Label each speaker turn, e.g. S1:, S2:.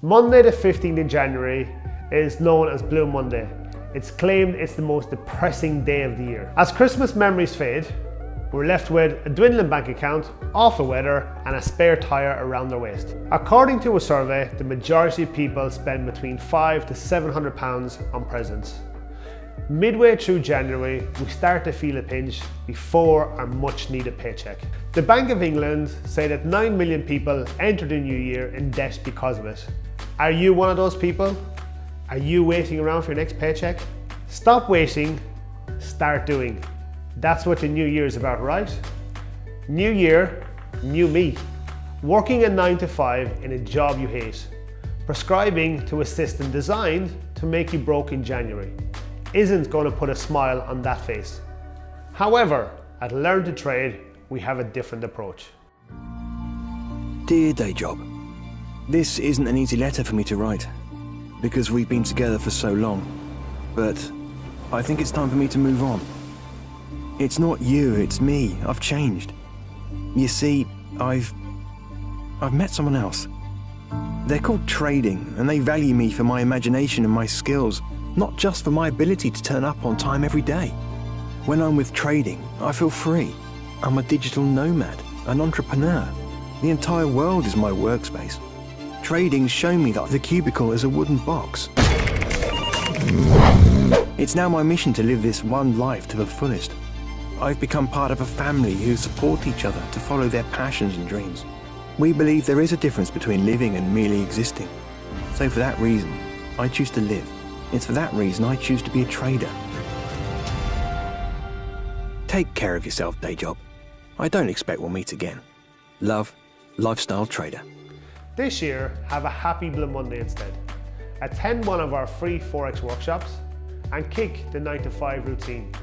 S1: Monday the 15th of January is known as Blue Monday. It's claimed it's the most depressing day of the year. As Christmas memories fade, we're left with a dwindling bank account, awful weather, and a spare tyre around their waist. According to a survey, the majority of people spend between £500 to £700 on presents. Midway through January, we start to feel a pinch before our much needed paycheck. The Bank of England say that 9 million people enter the new year in debt because of it. Are you one of those people? Are you waiting around for your next paycheck? Stop waiting, start doing. That's what the new year is about, right? New year, new me. Working a 9 to 5 in a job you hate. Prescribing to a system designed to make you broke in January isn't going to put a smile on that face. However, at Learn to Trade, we have a different approach.
S2: Dear Day Job, this isn't an easy letter for me to write, because we've been together for so long, but I think it's time for me to move on. It's not you, it's me. I've changed. You see, I've met someone else. They're called trading, and they value me for my imagination and my skills, not just for my ability to turn up on time every day. When I'm with trading, I feel free. I'm a digital nomad, an entrepreneur. The entire world is my workspace. Trading's shown me that the cubicle is a wooden box. It's now my mission to live this one life to the fullest. I've become part of a family who support each other to follow their passions and dreams. We believe there is a difference between living and merely existing. So for that reason, I choose to live. It's for that reason I choose to be a trader. Take care of yourself, Day Job. I don't expect we'll meet again. Love, Lifestyle Trader.
S1: This year, have a happy Blue Monday instead. Attend one of our free Forex workshops and kick the 9 to 5 routine.